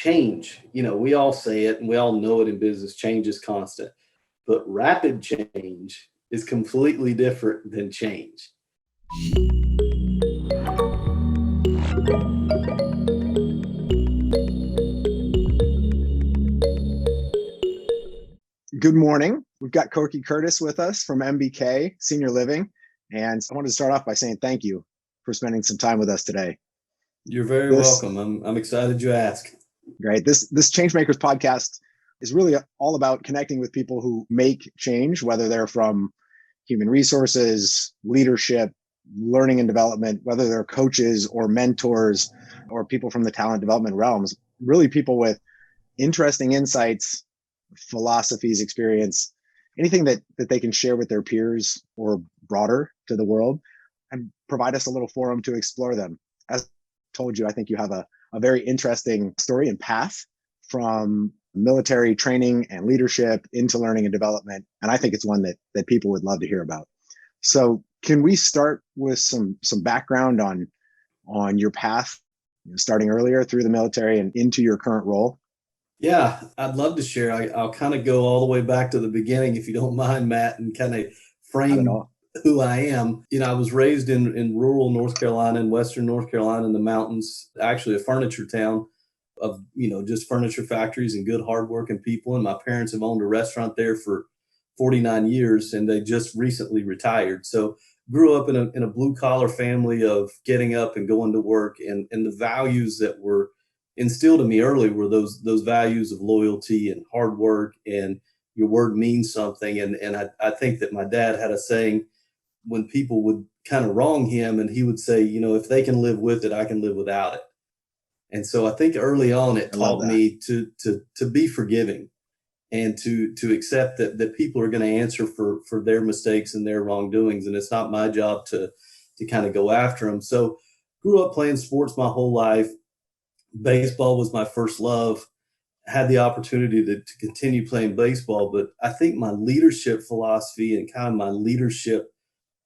change, we all say it and we all know it in business, change is constant, but rapid change is completely different than change. Good morning. We've got Corky Curtis with us from MBK Senior Living. And I wanted to start off by saying thank you for spending some time with us today. You're very welcome. I'm excited you asked. Great. This Changemakers podcast is really all about connecting with people who make change, whether they're from human resources, leadership, learning and development, whether they're coaches or mentors or people from the talent development realms, really people with interesting insights, philosophies, experience, anything that they can share with their peers or broader to the world and provide us a little forum to explore them. As I told you, I think you have a very interesting story and path from military training and leadership into learning and development. And I think it's one that people would love to hear about. So can we start with some background on your path, starting earlier through the military and into your current role? Yeah, I'd love to share. I'll kind of go all the way back to the beginning, if you don't mind, Matt, and kind of frame who I am. I was raised in rural North Carolina, in Western North Carolina, in the mountains, actually a furniture town of, just furniture factories and good, hardworking people. And my parents have owned a restaurant there for 49 years, and they just recently retired. So grew up in a blue collar family of getting up and going to work, and the values that were instilled in me early were those values of loyalty and hard work, and your word means something. And I think that my dad had a saying when people would kind of wrong him, and he would say, if they can live with it, I can live without it. And so I think early on it taught me to be forgiving and to accept that people are going to answer for their mistakes and their wrongdoings. And it's not my job to kind of go after them. So grew up playing sports my whole life. Baseball was my first love. Had the opportunity to continue playing baseball, but I think my leadership philosophy and kind of my leadership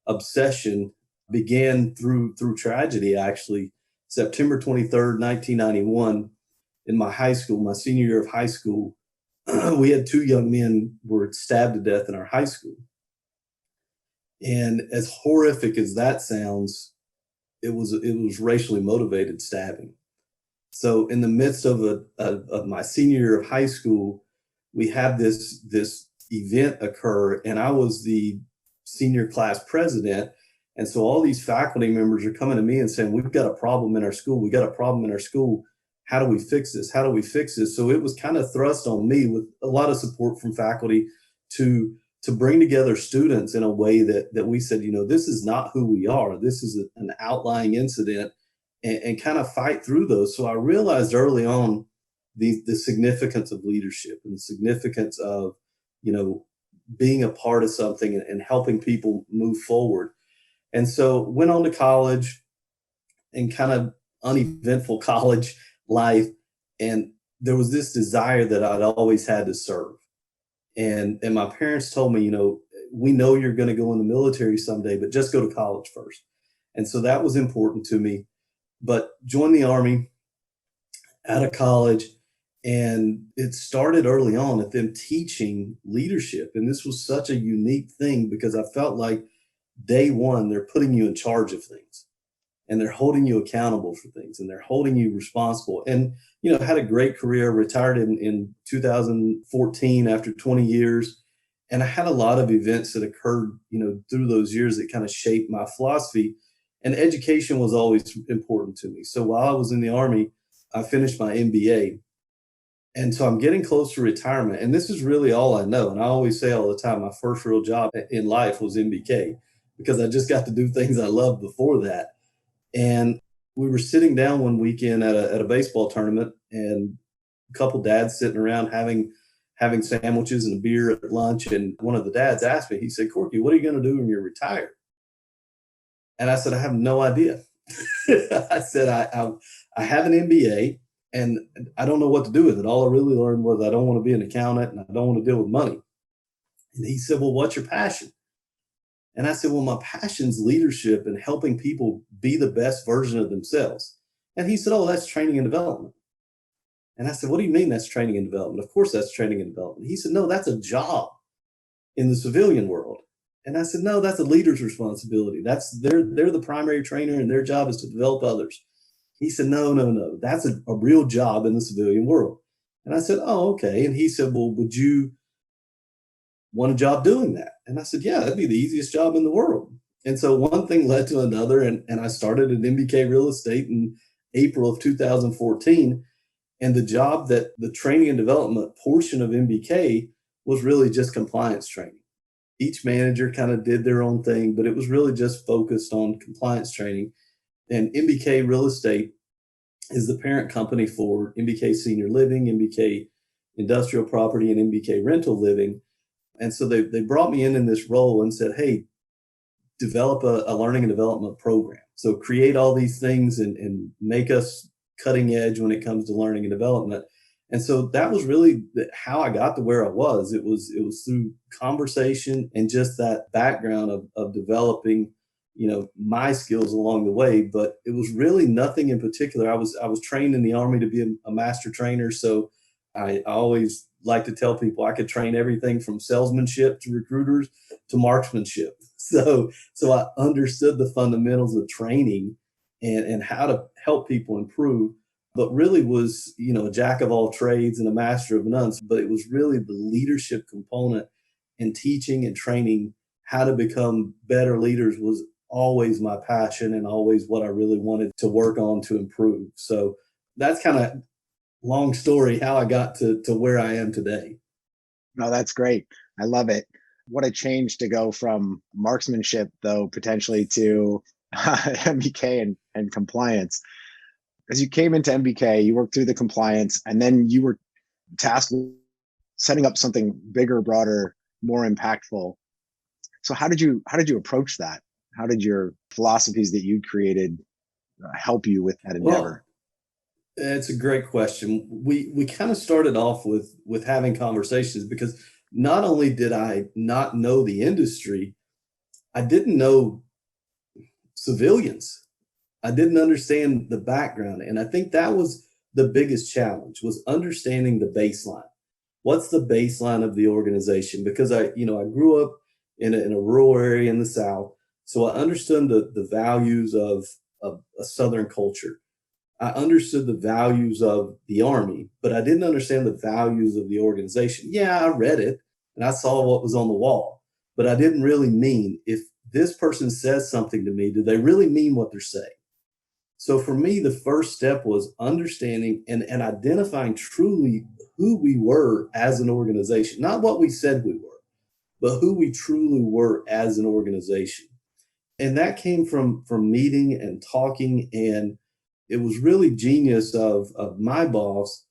obsession began through tragedy. Actually, September 23rd, 1991, in my high school, my senior year of high school, we had two young men were stabbed to death in our high school. And as horrific as that sounds, it was racially motivated stabbing. So in the midst of my senior year of high school, we had this event occur, and I was the senior class president. And so all these faculty members are coming to me and saying, we've got a problem in our school. We got a problem in our school. How do we fix this? How do we fix this? So it was kind of thrust on me with a lot of support from faculty to bring together students in a way that we said, this is not who we are. This is an outlying incident. And kind of fight through those. So I realized early on the significance of leadership and the significance of, being a part of something and helping people move forward. And so went on to college and kind of uneventful college life. And there was this desire that I'd always had to serve. And my parents told me, we know you're going to go in the military someday, but just go to college first. And so that was important to me. But joined the Army out of college, and it started early on at them teaching leadership. And this was such a unique thing because I felt like day one, they're putting you in charge of things, and they're holding you accountable for things, and they're holding you responsible. And, had a great career, retired in 2014 after 20 years. And I had a lot of events that occurred, through those years that kind of shaped my philosophy. And education was always important to me. So while I was in the Army, I finished my MBA. And so I'm getting close to retirement. And this is really all I know. And I always say all the time, my first real job in life was MBK because I just got to do things I loved before that. And we were sitting down one weekend at a baseball tournament, and a couple dads sitting around having sandwiches and a beer at lunch. And one of the dads asked me, he said, Corky, what are you going to do when you're retired? And I said, I have no idea. I said, I have an MBA and I don't know what to do with it. All I really learned was I don't want to be an accountant and I don't want to deal with money. And he said, well, what's your passion? And I said, well, my passion's leadership and helping people be the best version of themselves. And he said, oh, that's training and development. And I said, what do you mean that's training and development? Of course that's training and development. He said, no, that's a job in the civilian world. And I said, no, that's a leader's responsibility. They're the primary trainer and their job is to develop others. He said, no, no, no, that's a real job in the civilian world. And I said, oh, okay. And he said, well, would you want a job doing that? And I said, yeah, that'd be the easiest job in the world. And so one thing led to another, and I started at MBK Real Estate in April of 2014. And the job that the training and development portion of MBK was really just compliance training. Each manager kind of did their own thing, but it was really just focused on compliance training. And MBK Real Estate is the parent company for MBK Senior Living, MBK Industrial Property, and MBK Rental Living. And so they brought me in this role and said, hey, develop a learning and development program. So create all these things and make us cutting edge when it comes to learning and development. And so that was really how I got to where I was. It was through conversation and just that background of developing, my skills along the way. But it was really nothing in particular. I was trained in the Army to be a master trainer. So I always like to tell people I could train everything from salesmanship to recruiters to marksmanship. So I understood the fundamentals of training and how to help people improve, but really was, a jack of all trades and a master of none. But it was really the leadership component and teaching and training how to become better leaders was always my passion and always what I really wanted to work on to improve. So that's kind of long story how I got to where I am today. No, that's great. I love it. What a change to go from marksmanship, though, potentially to MBK and compliance. As you came into MBK, you worked through the compliance, and then you were tasked with setting up something bigger, broader, more impactful. So how did you approach that? How did your philosophies that you created help you with that endeavor? Well, it's a great question. We kind of started off with having conversations because not only did I not know the industry, I didn't know civilians. I didn't understand the background. And I think that was the biggest challenge was understanding the baseline. What's the baseline of the organization? Because I grew up in a rural area in the South. So I understood the values of a Southern culture. I understood the values of the Army, but I didn't understand the values of the organization. Yeah, I read it and I saw what was on the wall, but I didn't really mean if this person says something to me, do they really mean what they're saying? So for me, the first step was understanding and identifying truly who we were as an organization, not what we said we were, but who we truly were as an organization. And that came from meeting and talking, and it was really genius of my boss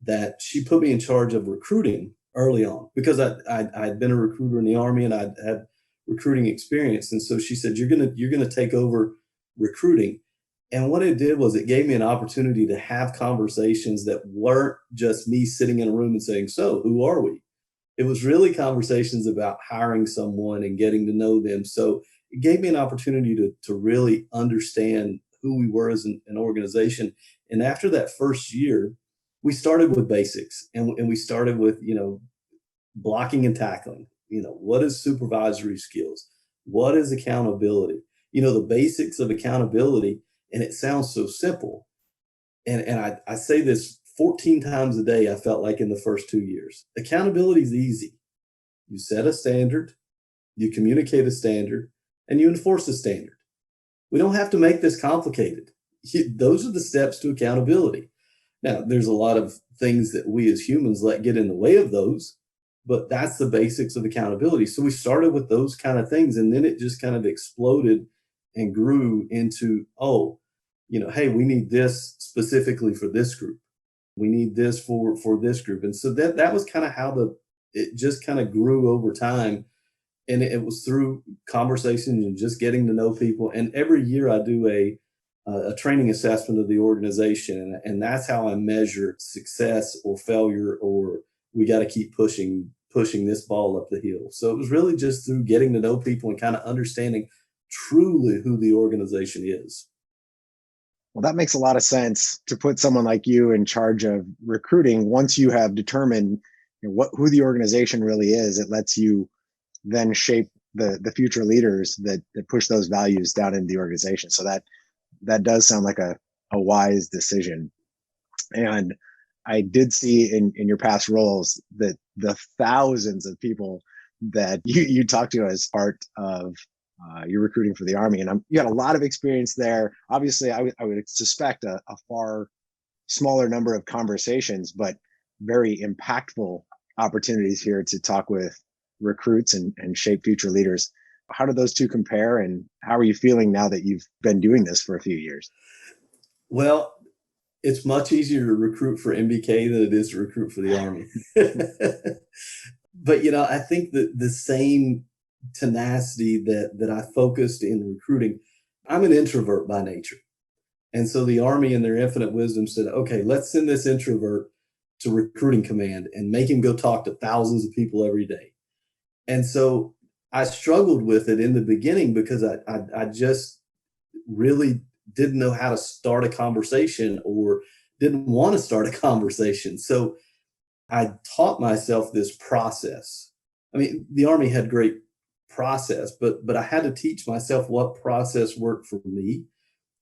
that she put me in charge of recruiting early on because I'd been a recruiter in the Army and I'd had recruiting experience. And so she said, you're gonna take over recruiting. And what it did was it gave me an opportunity to have conversations that weren't just me sitting in a room and saying, so who are we? It was really conversations about hiring someone and getting to know them. So it gave me an opportunity to really understand who we were as an organization. And after that first year, we started with basics and we started with, blocking and tackling. What is supervisory skills? What is accountability? The basics of accountability. And it sounds so simple. And I say this 14 times a day, I felt like in the first 2 years. Accountability is easy. You set a standard, you communicate a standard, and you enforce a standard. We don't have to make this complicated. Those are the steps to accountability. Now, there's a lot of things that we as humans let get in the way of those, but that's the basics of accountability. So we started with those kind of things, and then it just kind of exploded and grew into, hey, we need this specifically for this group. We need this for this group. And so that was kind of how it just kind of grew over time. And it was through conversations and just getting to know people. And every year I do a training assessment of the organization. And that's how I measure success or failure, or we got to keep pushing this ball up the hill. So it was really just through getting to know people and kind of understanding truly who the organization is. Well, that makes a lot of sense to put someone like you in charge of recruiting. Once you have determined who the organization really is, it lets you then shape the future leaders that push those values down into the organization. So that does sound like a wise decision. And I did see in your past roles that the thousands of people that you talked to as part of your recruiting for the Army, and you had a lot of experience there. Obviously, I would suspect a far smaller number of conversations, but very impactful opportunities here to talk with recruits and shape future leaders. How do those two compare, and how are you feeling now that you've been doing this for a few years? Well, it's much easier to recruit for MBK than it is to recruit for the Army. But I think that the same tenacity that I focused in recruiting, I'm an introvert by nature. And so the Army, in their infinite wisdom, said, okay, let's send this introvert to recruiting command and make him go talk to thousands of people every day. And so I struggled with it in the beginning because I just really didn't know how to start a conversation or didn't want to start a conversation. So I taught myself this process. I mean, the Army had great process, but I had to teach myself what process worked for me.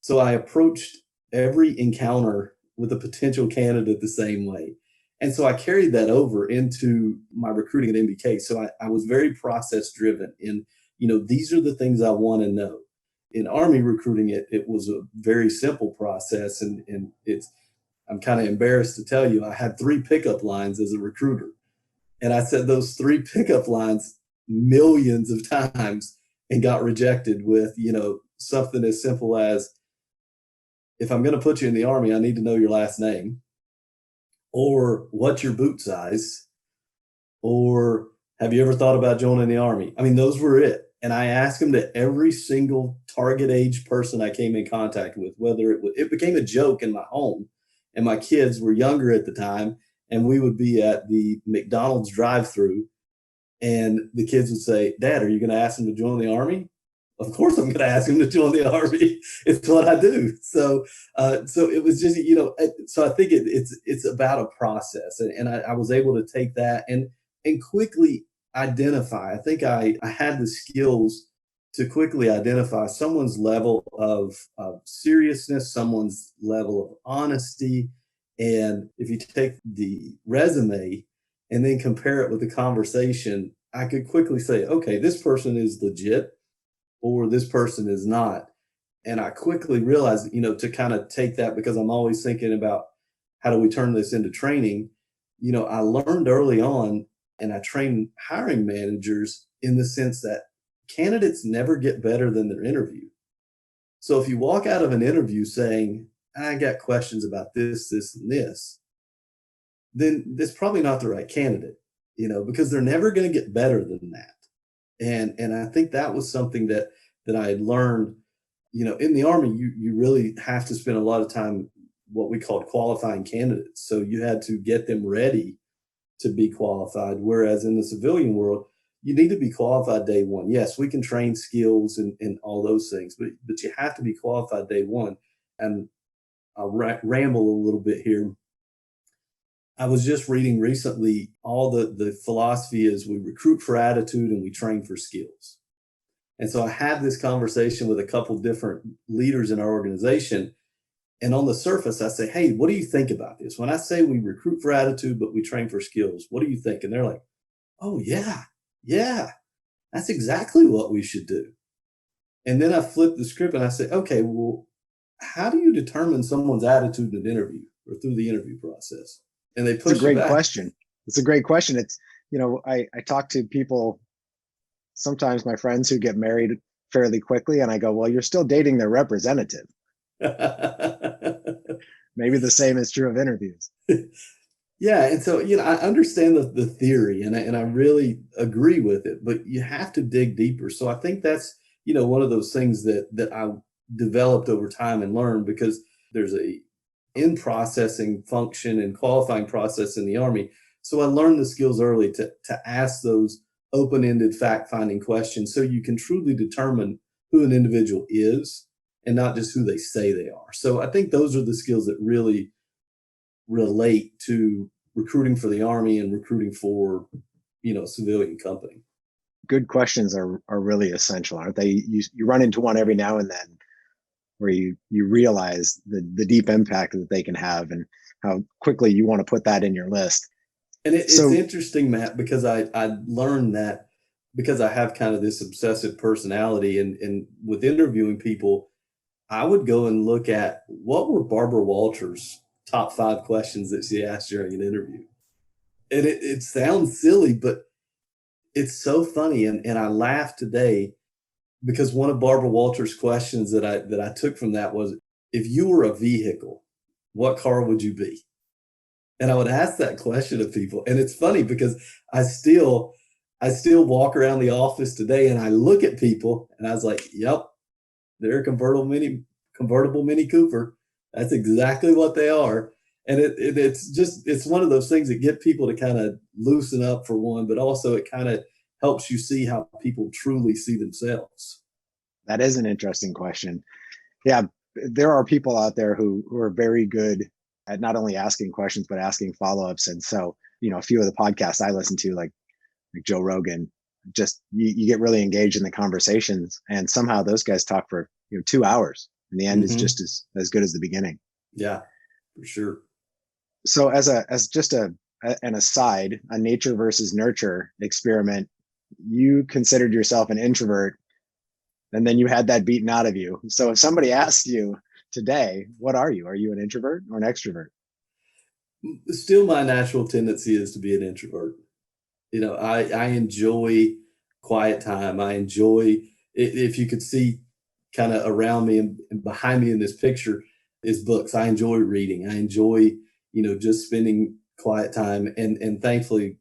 So I approached every encounter with a potential candidate the same way. And so I carried that over into my recruiting at MBK. So I was very process driven in, these are the things I want to know. In Army recruiting, it was a very simple process. And I'm kind of embarrassed to tell you, I had 3 pickup lines as a recruiter. And I said those 3 pickup lines millions of times and got rejected with, something as simple as, if I'm going to put you in the Army, I need to know your last name, or what's your boot size, or have you ever thought about joining the Army? I mean, those were it. And I asked them to every single target age person I came in contact with, whether it became a joke in my home, and my kids were younger at the time, and we would be at the McDonald's drive-through, and the kids would say, "Dad, are you going to ask them to join the Army?" Of course, I'm going to ask them to join the Army. It's what I do. So it was just, so I think it's about a process, and I was able to take that and quickly identify. I think I had the skills to quickly identify someone's level of seriousness, someone's level of honesty. And if you take the resume and then compare it with the conversation, I could quickly say, okay, this person is legit or this person is not. And I quickly realized, to kind of take that, because I'm always thinking about how do we turn this into training. I learned early on, and I train hiring managers in the sense that candidates never get better than their interview. So if you walk out of an interview saying, I got questions about this, this, and this, then that's probably not the right candidate, because they're never going to get better than that. And I think that was something that I had learned, in the Army, you really have to spend a lot of time what we called qualifying candidates. So you had to get them ready to be qualified. Whereas in the civilian world, you need to be qualified day one. Yes, we can train skills and all those things, but you have to be qualified day one. And I'll ramble a little bit here. I was just reading recently, all the philosophy is we recruit for attitude and we train for skills. And so I had this conversation with a couple different leaders in our organization. And on the surface, I say, hey, what do you think about this? When I say we recruit for attitude, but we train for skills, what do you think? And they're like, oh, yeah, that's exactly what we should do. And then I flip the script and I say, okay, well, how do you determine someone's attitude in an interview or through the interview process? And they push It's a great back. question. It's a great question. It's, I talk to people, sometimes my friends who get married fairly quickly, and I go, well, you're still dating their representative. Maybe the same is true of interviews. Yeah. And so, I understand the theory and I really agree with it, but you have to dig deeper. So I think that's, one of those things that I developed over time and learned, because there's a in processing function and qualifying process in the Army. So I learned the skills early to ask those open-ended fact-finding questions so you can truly determine who an individual is and not just who they say they are. So I think those are the skills that really relate to recruiting for the Army and recruiting for, a civilian company. Good questions are really essential, aren't they? You run into one every now and then where you realize the deep impact that they can have and how quickly you want to put that in your list. And it's So interesting, Matt, because I learned that because I have kind of this obsessive personality, and with interviewing people, I would go and look at what were Barbara Walters' top 5 questions that she asked during an interview. And it sounds silly, but it's so funny. And I laugh today because one of Barbara Walters' questions that I took from that was, if you were a vehicle, what car would you be? And I would ask that question of people. And it's funny because I still walk around the office today and I look at people and I was like, yep, they're a convertible Mini Cooper. That's exactly what they are. And it's one of those things that get people to kind of loosen up for one, but also it kind of helps you see how people truly see themselves. that is an interesting question. Yeah, there are people out there who are very good at not only asking questions but asking follow-ups. And so, a few of the podcasts I listen to, like Joe Rogan, just you get really engaged in the conversations, and somehow those guys talk for 2 hours, and the end is Hmm. just as good as the beginning. Yeah, for sure. So as just an aside, a nature versus nurture experiment, you considered yourself an introvert, and then you had that beaten out of you. So if somebody asked you today, what are you? Are you an introvert or an extrovert? Still, my natural tendency is to be an introvert. I enjoy quiet time. I enjoy, if you could see kind of around me and behind me in this picture is books. I enjoy reading. I enjoy, just spending quiet time. And thankfully,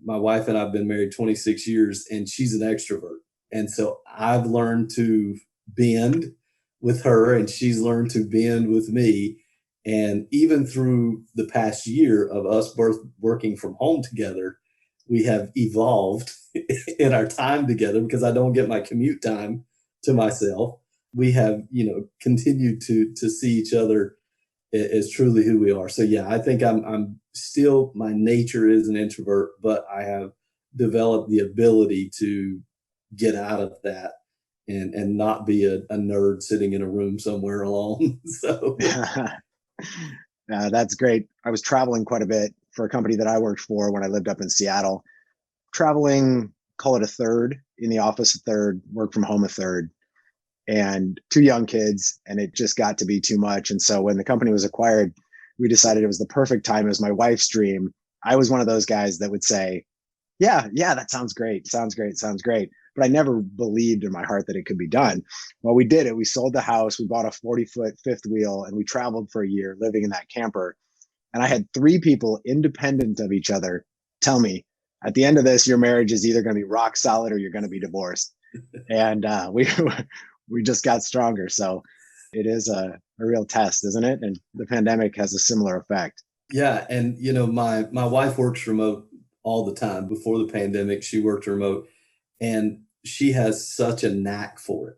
my wife and I've been married 26 years, and she's an extrovert. And so I've learned to bend with her, and she's learned to bend with me. And even through the past year of us both working from home together, we have evolved in our time together because I don't get my commute time to myself. We have, continued to see each other as truly who we are. So yeah, I think I'm still, my nature is an introvert, but I have developed the ability to get out of that and not be a nerd sitting in a room somewhere alone. So That's great. I was traveling quite a bit for a company that I worked for when I lived up in Seattle. Traveling, call it a third, in the office a third, work from home a third, and 2 young kids, and it just got to be too much. And so when the company was acquired, we decided it was the perfect time. It was my wife's dream. I was one of those guys that would say, yeah, that sounds great, sounds great. But I never believed in my heart that it could be done. Well, we did it. We sold the house, we bought a 40-foot fifth wheel, and we traveled for a year living in that camper. And I had 3 people independent of each other tell me, at the end of this, your marriage is either going to be rock solid or you're going to be divorced. And we just got stronger. So it is a real test, isn't it? And the pandemic has a similar effect. yeah, and my wife works remote all the time. Before the pandemic, she worked remote, and she has such a knack for it,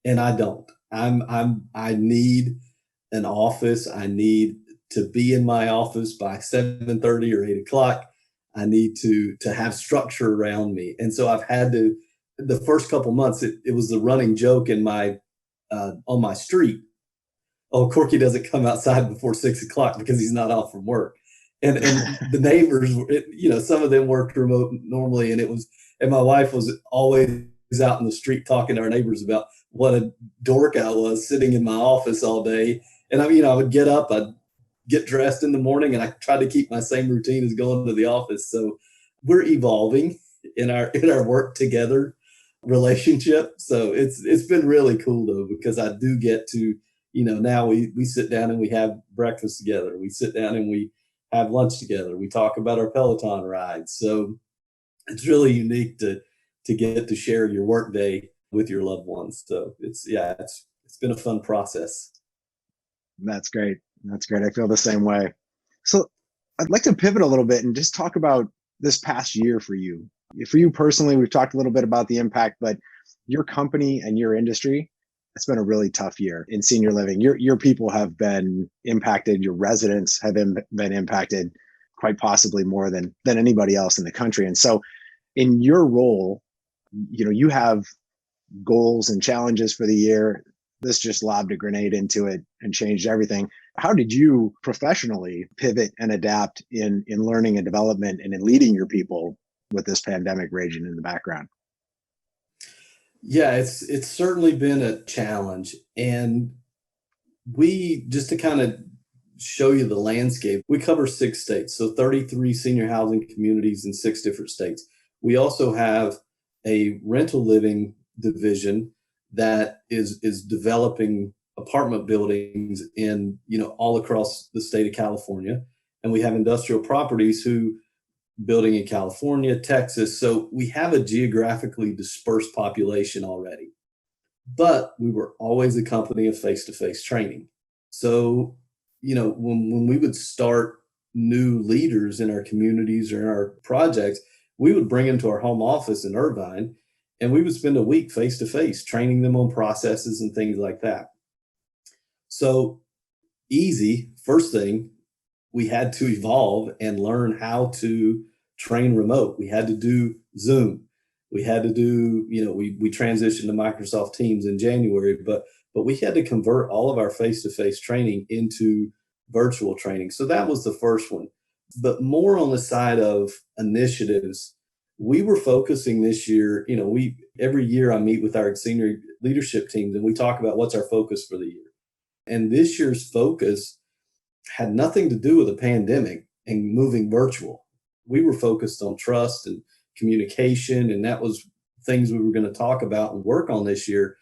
and I don't. I need an office. I need to be in my office by 7:30 or 8 o'clock. I need to have structure around me, and so I've had to. The first couple months, it was the running joke in my on my street. Oh, Corky doesn't come outside before 6 o'clock because he's not off from work. And the neighbors, some of them worked remote normally, and my wife was always out in the street talking to our neighbors about what a dork I was sitting in my office all day. And I would get up, I'd get dressed in the morning, and I tried to keep my same routine as going to the office. So we're evolving in our work together relationship. So it's been really cool though, because I do get to, now we sit down and we have breakfast together. We sit down and we have lunch together. We talk about our Peloton rides. So it's really unique to get to share your work day with your loved ones. So it's been a fun process. That's great. That's great. I feel the same way. So I'd like to pivot a little bit and just talk about this past year for you. For you personally, we've talked a little bit about the impact, but your company and your industry, it's been a really tough year in senior living. Your people have been impacted. Your residents have been impacted quite possibly more than anybody else in the country. And so in your role, you have goals and challenges for the year. This just lobbed a grenade into it and changed everything. How did you professionally pivot and adapt in learning and development and in leading your people with this pandemic raging in the background? Yeah, it's certainly been a challenge. And we, just to kind of show you the landscape, we cover 6 states, so 33 senior housing communities in 6 different states. We also have a rental living division that is developing apartment buildings in, all across the state of California. And we have industrial properties who building in California, Texas. So we have a geographically dispersed population already. But we were always a company of face-to-face training. So, when we would start new leaders in our communities or in our projects, we would bring them to our home office in Irvine, and we would spend a week face-to-face training them on processes and things like that. So easy, first thing, we had to evolve and learn how to train remote. We had to do Zoom. We had to do, we transitioned to Microsoft Teams in January, but we had to convert all of our face-to-face training into virtual training. So that was the first one. But more on the side of initiatives, we were focusing this year, every year I meet with our senior leadership teams and we talk about what's our focus for the year. And this year's focus had nothing to do with the pandemic and moving virtual. We were focused on trust and communication, and that was things we were going to talk about and work on this year.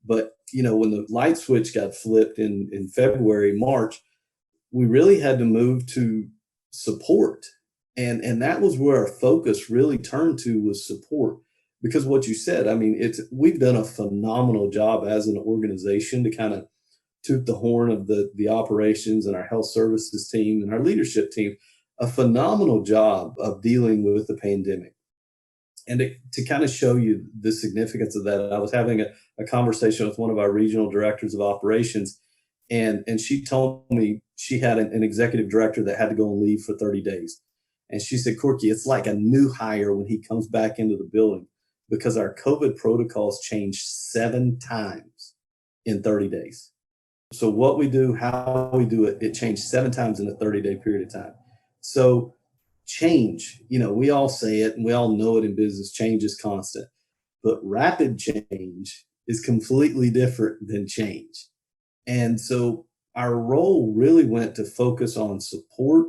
But when the light switch got flipped in February, March, we really had to move to support, and that was where our focus really turned to, was support. Because what you said, I mean, we've done a phenomenal job as an organization to kind of toot the horn of the operations and our health services team and our leadership team, a phenomenal job of dealing with the pandemic. And to kind of show you the significance of that, I was having a conversation with one of our regional directors of operations, and she told me she had an executive director that had to go on leave for 30 days. And she said, Corky, it's like a new hire when he comes back into the building because our COVID protocols changed 7 times in 30 days. So what we do, how we do it, it changed 7 times in a 30-day period of time. So change, we all say it and we all know it in business, change is constant, but rapid change is completely different than change. And so our role really went to focus on support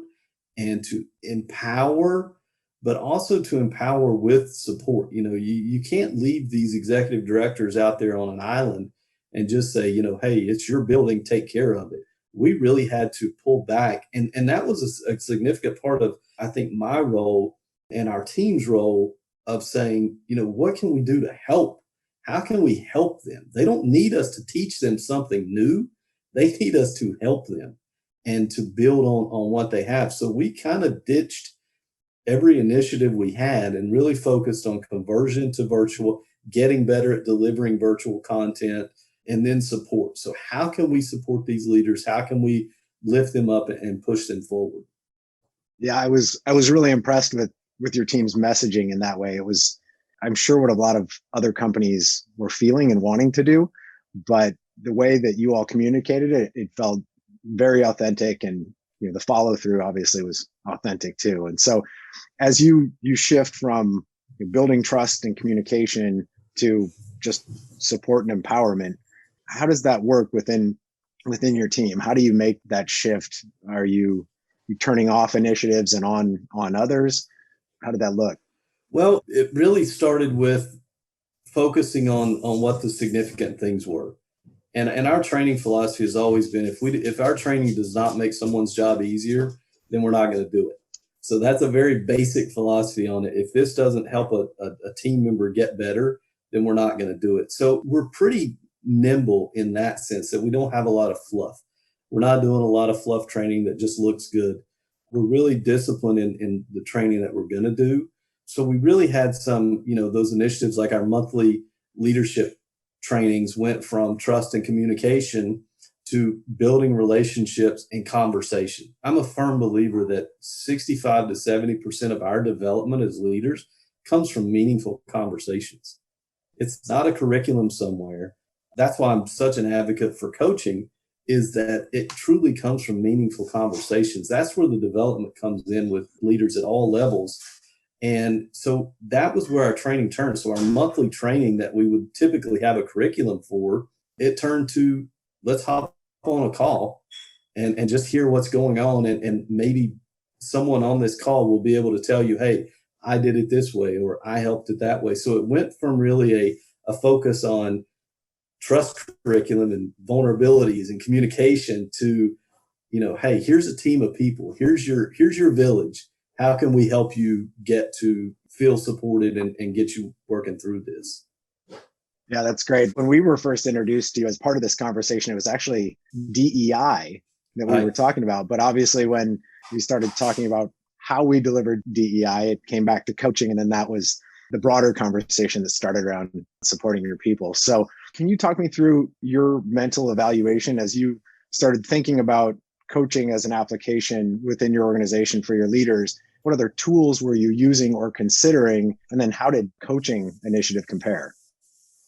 and to empower, but also to empower with support. You can't leave these executive directors out there on an island and just say, hey, it's your building, take care of it. We really had to pull back. And that was a significant part of, I think, my role and our team's role of saying, what can we do to help? How can we help them? They don't need us to teach them something new. They need us to help them and to build on what they have. So we kind of ditched every initiative we had and really focused on conversion to virtual, getting better at delivering virtual content, and then support. So how can we support these leaders? How can we lift them up and push them forward? Yeah, I was really impressed with your team's messaging in that way. It was, I'm sure, what a lot of other companies were feeling and wanting to do, but the way that you all communicated it, it felt very authentic, and the follow through obviously was authentic too. And so, as you shift from building trust and communication to just support and empowerment, how does that work within your team? How do you make that shift? Are you turning off initiatives and on others? How did that look? Well, it really started with focusing on what the significant things were. And our training philosophy has always been, if our training does not make someone's job easier, then we're not going to do it. So that's a very basic philosophy on it. If this doesn't help a team member get better, then we're not going to do it. So we're pretty nimble in that sense, that we don't have a lot of fluff. We're not doing a lot of fluff training that just looks good. We're really disciplined in the training that we're going to do. So we really had some, those initiatives like our monthly leadership trainings went from trust and communication to building relationships and conversation. I'm a firm believer that 65 to 70% of our development as leaders comes from meaningful conversations. It's not a curriculum somewhere. That's why I'm such an advocate for coaching, is that it truly comes from meaningful conversations. That's where the development comes in with leaders at all levels. And so that was where our training turned. So our monthly training that we would typically have a curriculum for, it turned to, let's hop on a call and just hear what's going on. And maybe someone on this call will be able to tell you, hey, I did it this way, or I helped it that way. So it went from really a focus on trust curriculum and vulnerabilities and communication to, hey, here's a team of people. Here's your village. How can we help you get to feel supported and get you working through this? Yeah, that's great. When we were first introduced to you as part of this conversation, it was actually DEI that we were talking about. But obviously, when we started talking about how we delivered DEI, it came back to coaching. And then that was the broader conversation that started around supporting your people. So can you talk me through your mental evaluation as you started thinking about coaching as an application within your organization for your leaders? What other tools were you using or considering? And then how did coaching initiative compare?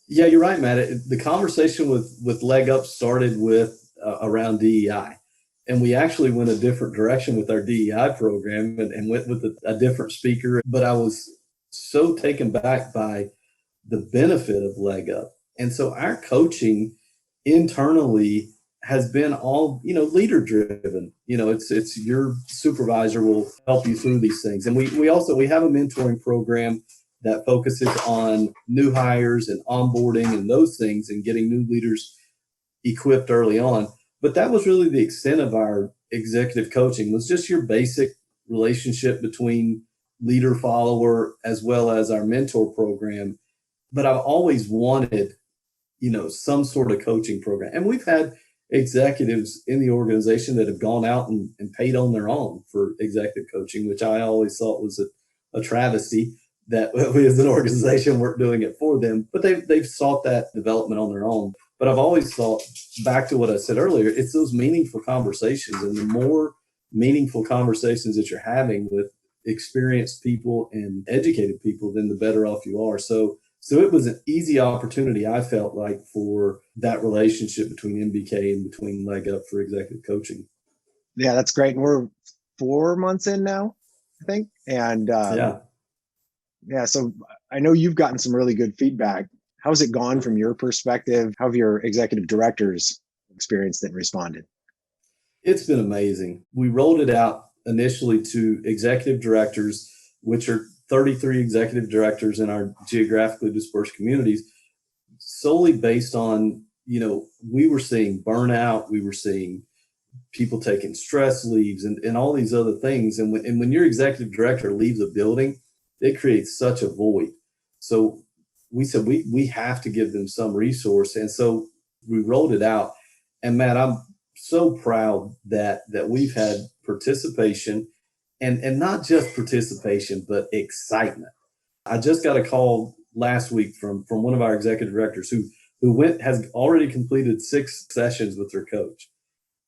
Yeah, you're right, Matt. The conversation with Leg Up started with around DEI. And we actually went a different direction with our DEI program and went with a different speaker. But I was so taken back by the benefit of Leg Up. And so our coaching internally has been all, leader driven. It's your supervisor will help you through these things. And we have a mentoring program that focuses on new hires and onboarding and those things and getting new leaders equipped early on. But that was really the extent of our executive coaching, was just your basic relationship between leader follower as well as our mentor program. But I've always wanted, some sort of coaching program. And we've had executives in the organization that have gone out and paid on their own for executive coaching, which I always thought was a travesty that we as an organization weren't doing it for them, but they've sought that development on their own. But I've always thought, back to what I said earlier, it's those meaningful conversations, and the more meaningful conversations that you're having with experienced people and educated people, then the better off you are. So it was an easy opportunity, I felt like, for that relationship between MBK and between Leg Up for executive coaching. Yeah, that's great. And we're 4 months in now, I think. And yeah, so I know you've gotten some really good feedback. How's it gone from your perspective? How have your executive directors experienced it and responded? It's been amazing. We rolled it out initially to executive directors, which are 33 executive directors in our geographically dispersed communities, solely based on, we were seeing burnout, we were seeing people taking stress leaves and all these other things. And when your executive director leaves a building, it creates such a void. So we said we have to give them some resource. And so we rolled it out. And Matt, I'm so proud that we've had participation and not just participation, but excitement. I just got a call last week from one of our executive directors who has already completed 6 sessions with her coach.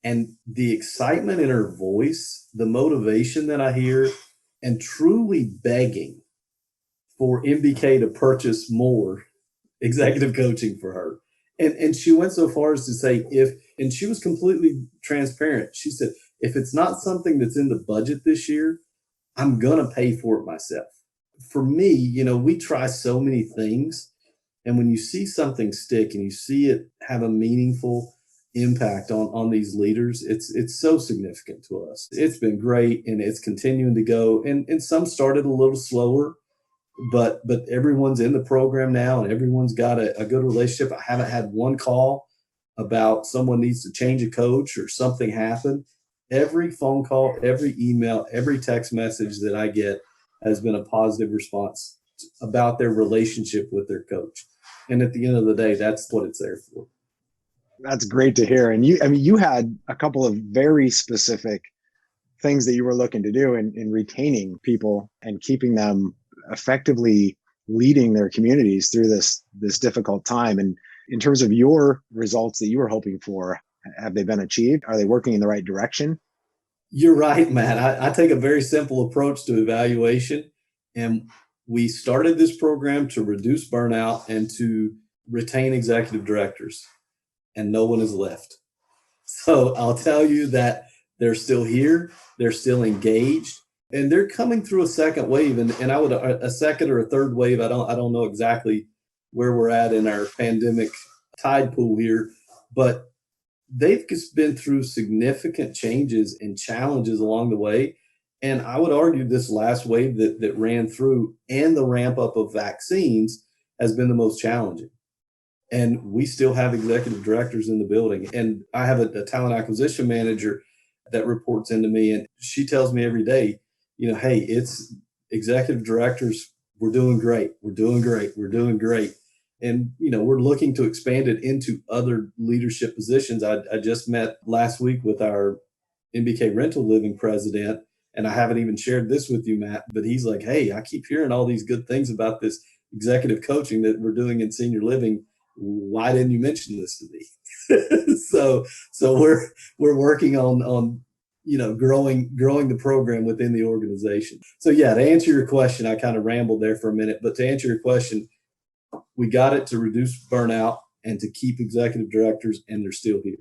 And the excitement in her voice, the motivation that I hear, and truly begging for MBK to purchase more executive coaching for her. And she went so far as to say, and she was completely transparent. She said, if it's not something that's in the budget this year, I'm going to pay for it myself. For me, we try so many things. And when you see something stick and you see it have a meaningful impact on these leaders, it's so significant to us. It's been great, and it's continuing to go. And some started a little slower, but everyone's in the program now, and everyone's got a good relationship. I haven't had one call about someone needs to change a coach or something happened. Every phone call, every email, every text message that I get has been a positive response about their relationship with their coach. And at the end of the day, that's what it's there for. That's great to hear. And you had a couple of very specific things that you were looking to do in retaining people and keeping them effectively leading their communities through this difficult time. And In terms of your results that you were hoping for, have they been achieved? Are they working in the right direction? You're right, Matt. I take a very simple approach to evaluation. And we started this program to reduce burnout and to retain executive directors, and no one has left. So I'll tell you that they're still here, they're still engaged, and they're coming through a second wave. And I would a second or a third wave. I don't know exactly where we're at in our pandemic tide pool here, but they've just been through significant changes and challenges along the way. And I would argue this last wave that ran through and the ramp up of vaccines has been the most challenging. And we still have executive directors in the building. And I have a talent acquisition manager that reports into me, and she tells me every day, hey, it's executive directors. We're doing great. We're doing great. We're doing great. And, we're looking to expand it into other leadership positions. I just met last week with our MBK Rental Living president, and I haven't even shared this with you, Matt, but he's like, hey, I keep hearing all these good things about this executive coaching that we're doing in senior living. Why didn't you mention this to me? so we're working on growing the program within the organization. So yeah, to answer your question, I kind of rambled there for a minute, but to answer your question, we got it to reduce burnout and to keep executive directors, and they're still here.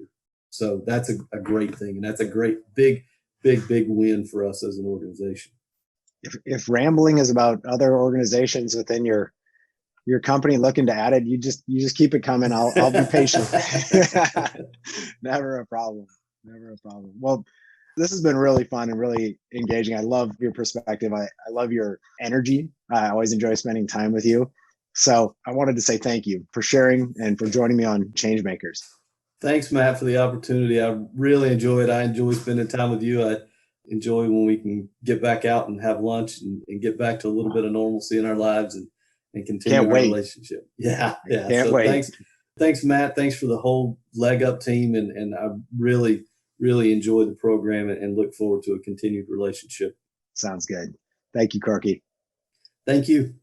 So that's a great thing, and that's a great big win for us as an organization. If rambling is about other organizations within your company looking to add it, you just keep it coming. I'll be patient. Never a problem. Well, this has been really fun and really engaging. I love your perspective. I love your energy. I always enjoy spending time with you. So I wanted to say thank you for sharing and for joining me on Changemakers. Thanks, Matt, for the opportunity. I really enjoy it. I enjoy spending time with you. I enjoy when we can get back out and have lunch and get back to a little bit of normalcy in our lives and continue our relationship. Yeah. Can't wait. Thanks, Matt. Thanks for the whole Leg Up team. And I really, really enjoy the program and look forward to a continued relationship. Sounds good. Thank you, Corky. Thank you.